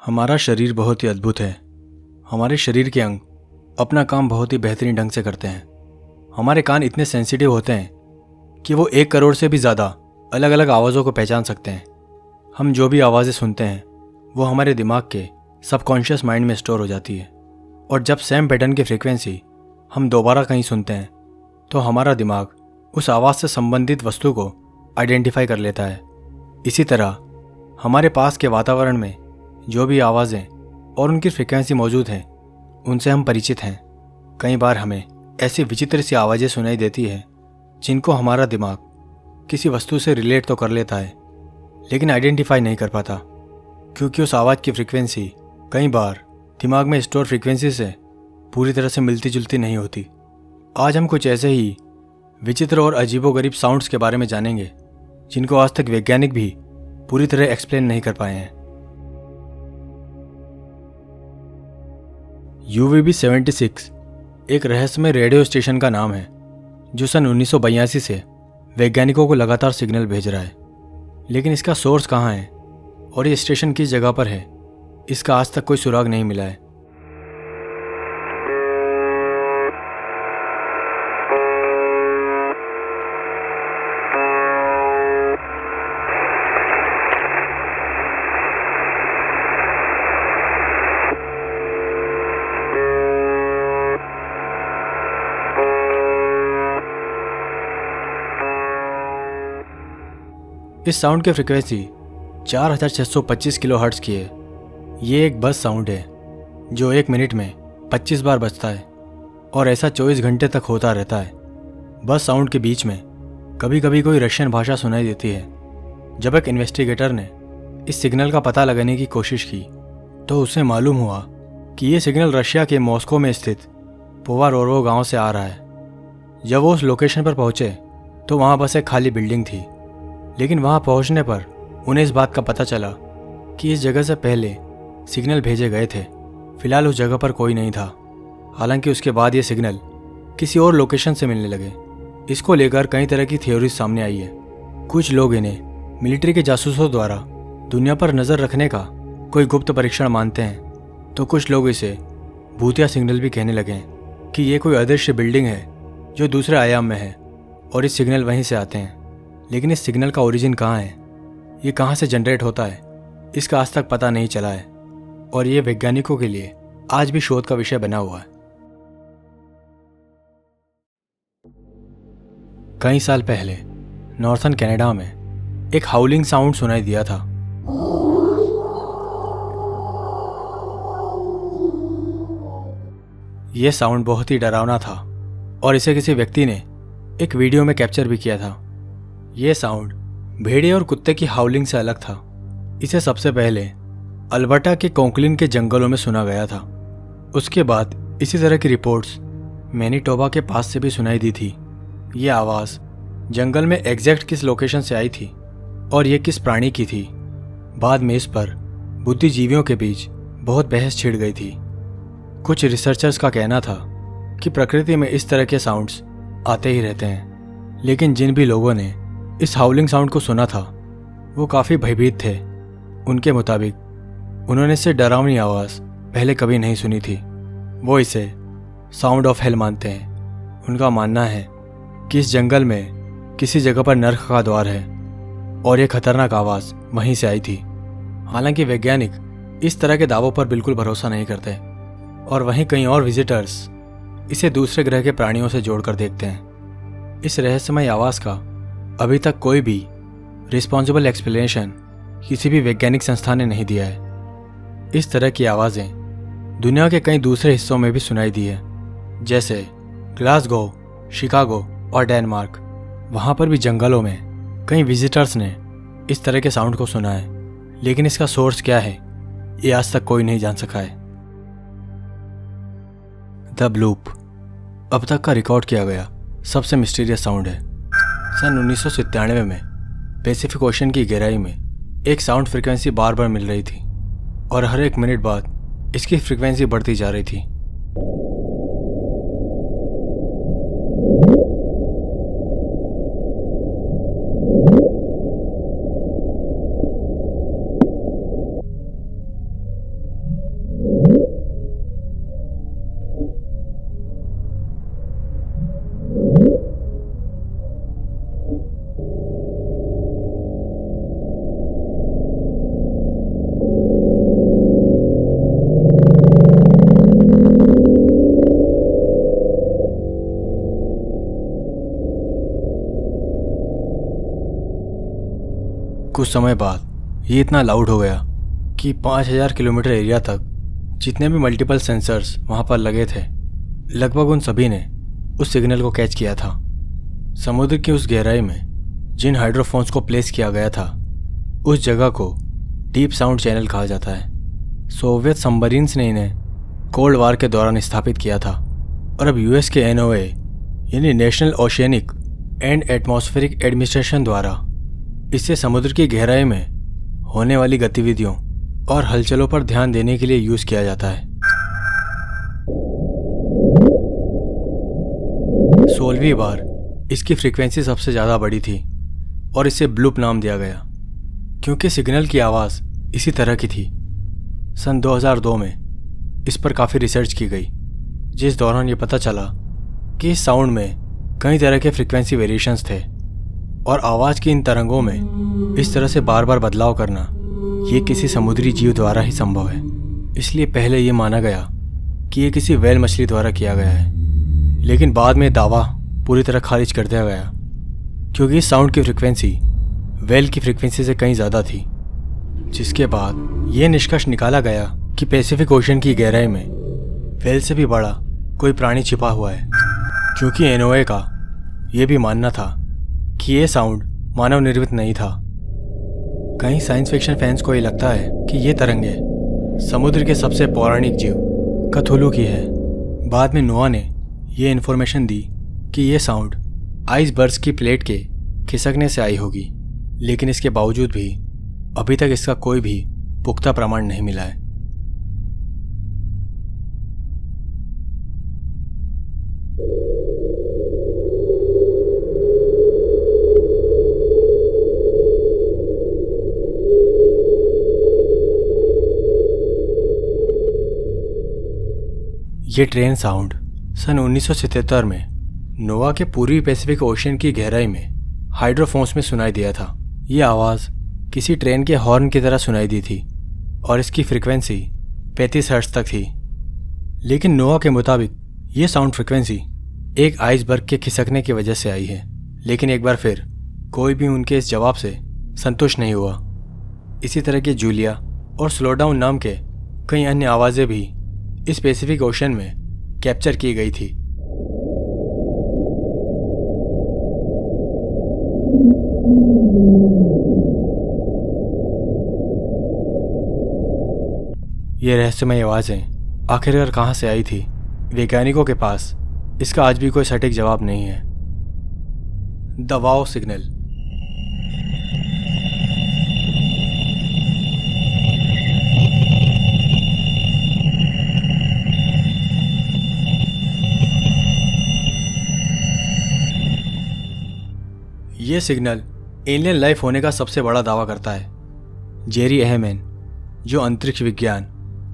हमारा शरीर बहुत ही अद्भुत है। हमारे शरीर के अंग अपना काम बहुत ही बेहतरीन ढंग से करते हैं। हमारे कान इतने सेंसिटिव होते हैं कि वो 1 करोड़ से भी ज़्यादा अलग अलग आवाज़ों को पहचान सकते हैं। हम जो भी आवाज़ें सुनते हैं वो हमारे दिमाग के सबकॉन्शियस माइंड में स्टोर हो जाती है, और जब सेम पैटर्न की फ्रीक्वेंसी हम दोबारा कहीं सुनते हैं तो हमारा दिमाग उस आवाज़ से संबंधित वस्तु को आइडेंटिफाई कर लेता है। इसी तरह हमारे पास के वातावरण में जो भी आवाज़ें और उनकी फ्रीक्वेंसी मौजूद हैं उनसे हम परिचित हैं। कई बार हमें ऐसी विचित्र सी आवाज़ें सुनाई देती है जिनको हमारा दिमाग किसी वस्तु से रिलेट तो कर लेता है, लेकिन आइडेंटिफाई नहीं कर पाता, क्योंकि उस आवाज़ की फ्रीक्वेंसी कई बार दिमाग में स्टोर फ्रीक्वेंसी से पूरी तरह से मिलती जुलती नहीं होती। आज हम कुछ ऐसे ही विचित्र और अजीबोगरीब साउंड्स के बारे में जानेंगे जिनको आज तक वैज्ञानिक भी पूरी तरह एक्सप्लेन नहीं कर पाए हैं। UVB76 एक रहस्यमय रेडियो स्टेशन का नाम है जो सन 1982 से वैज्ञानिकों को लगातार सिग्नल भेज रहा है, लेकिन इसका सोर्स कहाँ है और ये स्टेशन किस जगह पर है, इसका आज तक कोई सुराग नहीं मिला है। इस साउंड की फ्रीक्वेंसी 4625 किलोहर्ट्ज़ की है। ये एक बस साउंड है जो 1 मिनट में 25 बार बजता है, और ऐसा 24 घंटे तक होता रहता है। बस साउंड के बीच में कभी कभी कोई रशियन भाषा सुनाई देती है। जब एक इन्वेस्टिगेटर ने इस सिग्नल का पता लगाने की कोशिश की तो उसे मालूम हुआ कि ये सिग्नल रशिया के मॉस्को में स्थित पोवारोवो गांव से आ रहा है। जब वो उस लोकेशन पर पहुंचे तो वहाँ बस एक खाली बिल्डिंग थी, लेकिन वहाँ पहुँचने पर उन्हें इस बात का पता चला कि इस जगह से पहले सिग्नल भेजे गए थे। फिलहाल उस जगह पर कोई नहीं था। हालांकि उसके बाद ये सिग्नल किसी और लोकेशन से मिलने लगे। इसको लेकर कई तरह की थ्योरीज सामने आई है। कुछ लोग इन्हें मिलिट्री के जासूसों द्वारा दुनिया पर नज़र रखने का कोई गुप्त परीक्षण मानते हैं, तो कुछ लोग इसे भूतिया सिग्नल भी कहने लगे हैं कि ये कोई अदृश्य बिल्डिंग है जो दूसरे आयाम में है और इस सिग्नल वहीं से आते हैं। लेकिन इस सिग्नल का ओरिजिन कहाँ है, ये कहाँ से जनरेट होता है, इसका आज तक पता नहीं चला है, और ये वैज्ञानिकों के लिए आज भी शोध का विषय बना हुआ है। कई साल पहले नॉर्थर्न कनाडा में एक हाउलिंग साउंड सुनाई दिया था। यह साउंड बहुत ही डरावना था और इसे किसी व्यक्ति ने एक वीडियो में कैप्चर भी किया था। यह साउंड भेड़िए और कुत्ते की हाउलिंग से अलग था। इसे सबसे पहले अल्बर्टा के कोंकलिन के जंगलों में सुना गया था। उसके बाद इसी तरह की रिपोर्ट्स मैनीटोबा के पास से भी सुनाई दी थी। ये आवाज़ जंगल में एग्जैक्ट किस लोकेशन से आई थी और ये किस प्राणी की थी, बाद में इस पर बुद्धिजीवियों के बीच बहुत बहस छिड़ गई थी। कुछ रिसर्चर्स का कहना था कि प्रकृति में इस तरह के साउंड्स आते ही रहते हैं, लेकिन जिन भी लोगों ने इस हाउलिंग साउंड को सुना था वो काफ़ी भयभीत थे। उनके मुताबिक उन्होंने इससे डरावनी आवाज़ पहले कभी नहीं सुनी थी। वो इसे साउंड ऑफ हेल मानते हैं। उनका मानना है कि इस जंगल में किसी जगह पर नर्क का द्वार है और ये खतरनाक आवाज़ वहीं से आई थी। हालांकि वैज्ञानिक इस तरह के दावों पर बिल्कुल भरोसा नहीं करते, और वहीं कई और विजिटर्स इसे दूसरे ग्रह के प्राणियों से जोड़कर देखते हैं। इस रहस्यमय आवाज़ का अभी तक कोई भी रिस्पॉन्सिबल एक्सप्लेनेशन किसी भी वैज्ञानिक संस्था ने नहीं दिया है। इस तरह की आवाज़ें दुनिया के कई दूसरे हिस्सों में भी सुनाई दी है, जैसे ग्लासगो, शिकागो और डेनमार्क। वहाँ पर भी जंगलों में कई विजिटर्स ने इस तरह के साउंड को सुना है, लेकिन इसका सोर्स क्या है ये आज तक कोई नहीं जान सका है। द ब्लूप अब तक का रिकॉर्ड किया गया सबसे मिस्टीरियस साउंड है। सन 1997 में पैसिफिक ओशन की गहराई में एक साउंड फ्रीक्वेंसी बार बार मिल रही थी, और हर 1 मिनट बाद इसकी फ्रीक्वेंसी बढ़ती जा रही थी। कुछ समय बाद ये इतना लाउड हो गया कि 5000 किलोमीटर एरिया तक जितने भी मल्टीपल सेंसर्स वहाँ पर लगे थे, लगभग उन सभी ने उस सिग्नल को कैच किया था। समुद्र की उस गहराई में जिन हाइड्रोफोन्स को प्लेस किया गया था, उस जगह को डीप साउंड चैनल कहा जाता है। सोवियत सबमरीन्स ने इन्हें कोल्ड वार के दौरान स्थापित किया था और अब यूएस के NOAA यानी national oceanic and atmospheric administration द्वारा इससे समुद्र की गहराई में होने वाली गतिविधियों और हलचलों पर ध्यान देने के लिए यूज़ किया जाता है। 16वीं बार इसकी फ्रीक्वेंसी सबसे ज़्यादा बड़ी थी और इसे ब्लूप नाम दिया गया क्योंकि सिग्नल की आवाज़ इसी तरह की थी। सन 2002 में इस पर काफ़ी रिसर्च की गई, जिस दौरान ये पता चला कि इस साउंड में कई तरह के फ्रीक्वेंसी वेरिएशंस थे और आवाज़ की इन तरंगों में इस तरह से बार बार बदलाव करना ये किसी समुद्री जीव द्वारा ही संभव है। इसलिए पहले ये माना गया कि ये किसी व्हेल मछली द्वारा किया गया है, लेकिन बाद में दावा पूरी तरह खारिज कर दिया गया क्योंकि इस साउंड की फ्रीक्वेंसी व्हेल की फ्रीक्वेंसी से कहीं ज़्यादा थी। जिसके बाद ये निष्कर्ष निकाला गया कि पैसिफिक ओशन की गहराई में व्हेल से भी बड़ा कोई प्राणी छिपा हुआ है, क्योंकि NOAA का ये भी मानना था कि ये साउंड मानव निर्मित नहीं था। कई साइंस फिक्शन फैंस को ये लगता है कि ये तरंगे समुद्र के सबसे पौराणिक जीव कथुलू की है। बाद में नोआ ने ये इन्फॉर्मेशन दी कि ये साउंड आइसबर्ग्स की प्लेट के खिसकने से आई होगी, लेकिन इसके बावजूद भी अभी तक इसका कोई भी पुख्ता प्रमाण नहीं मिला है। ये ट्रेन साउंड सन 1977 में नोआ के पूर्वी पैसिफिक ओशन की गहराई में हाइड्रोफोन्स में सुनाई दिया था। ये आवाज़ किसी ट्रेन के हॉर्न की तरह सुनाई दी थी और इसकी फ्रीक्वेंसी 35 हर्ट्ज तक थी। लेकिन नोआ के मुताबिक ये साउंड फ्रीक्वेंसी एक आइसबर्ग के खिसकने की वजह से आई है। लेकिन एक बार फिर कोई भी उनके इस जवाब से संतुष्ट नहीं हुआ। इसी तरह के जूलिया और स्लोडाउन नाम के कई अन्य आवाज़ें भी इस पैसिफिक ओशन में कैप्चर की गई थी। ये रहस्यमय आवाज़ें आखिरकार कहाँ से आई थी, वैज्ञानिकों के पास इसका आज भी कोई सटीक जवाब नहीं है। The wow signal. ये सिग्नल एलियन लाइफ होने का सबसे बड़ा दावा करता है। जेरी अहमैन, जो अंतरिक्ष विज्ञान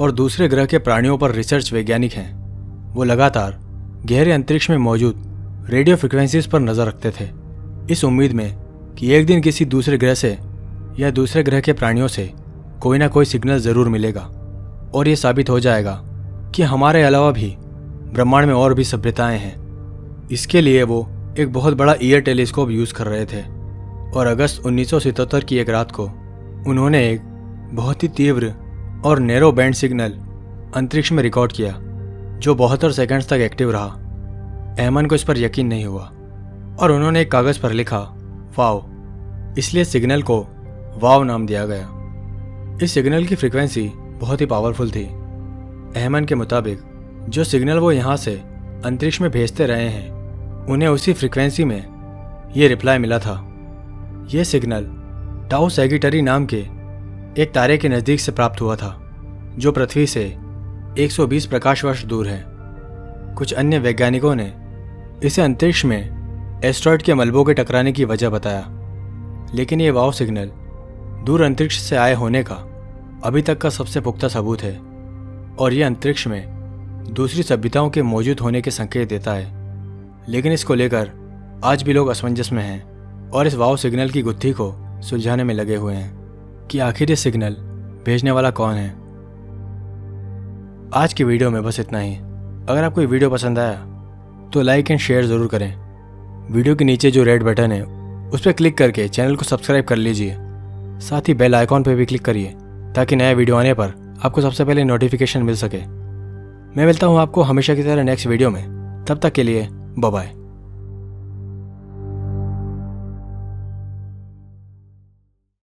और दूसरे ग्रह के प्राणियों पर रिसर्च वैज्ञानिक हैं, वो लगातार गहरे अंतरिक्ष में मौजूद रेडियो फ्रिक्वेंसीज पर नज़र रखते थे, इस उम्मीद में कि एक दिन किसी दूसरे ग्रह से या दूसरे ग्रह के प्राणियों से कोई ना कोई सिग्नल ज़रूर मिलेगा और ये साबित हो जाएगा कि हमारे अलावा भी ब्रह्मांड में और भी सभ्यताएं हैं। इसके लिए वो एक बहुत बड़ा ईयर टेलीस्कोप यूज़ कर रहे थे और अगस्त 1977 की एक रात को उन्होंने एक बहुत ही तीव्र और नैरो बैंड सिग्नल अंतरिक्ष में रिकॉर्ड किया, जो 72 सेकंड्स तक एक्टिव रहा। अहमन को इस पर यकीन नहीं हुआ और उन्होंने एक कागज़ पर लिखा वाव, इसलिए सिग्नल को वाव नाम दिया गया। इस सिग्नल की फ्रीक्वेंसी बहुत ही पावरफुल थी। अहमन के मुताबिक जो सिग्नल वो यहाँ से अंतरिक्ष में भेजते रहे हैं, उन्हें उसी फ्रीक्वेंसी में ये रिप्लाई मिला था। ये सिग्नल टाउ सैगिटरी नाम के एक तारे के नज़दीक से प्राप्त हुआ था, जो पृथ्वी से 120 प्रकाश वर्ष दूर है। कुछ अन्य वैज्ञानिकों ने इसे अंतरिक्ष में एस्ट्रॉयड के मलबों के टकराने की वजह बताया, लेकिन ये वाव सिग्नल दूर अंतरिक्ष से आए होने का अभी तक का सबसे पुख्ता सबूत है और ये अंतरिक्ष में दूसरी सभ्यताओं के मौजूद होने के संकेत देता है। लेकिन इसको लेकर आज भी लोग असमंजस में हैं और इस वाव सिग्नल की गुत्थी को सुलझाने में लगे हुए हैं कि आखिर ये सिग्नल भेजने वाला कौन है। आज की वीडियो में बस इतना ही। अगर आपको ये वीडियो पसंद आया तो लाइक एंड शेयर ज़रूर करें। वीडियो के नीचे जो रेड बटन है उस पर क्लिक करके चैनल को सब्सक्राइब कर लीजिए। साथ ही बेल आइकॉन पर भी क्लिक करिए ताकि नया वीडियो आने पर आपको सबसे पहले नोटिफिकेशन मिल सके। मैं मिलता हूँ आपको हमेशा की तरह नेक्स्ट वीडियो में। तब तक के लिए बाय बाय।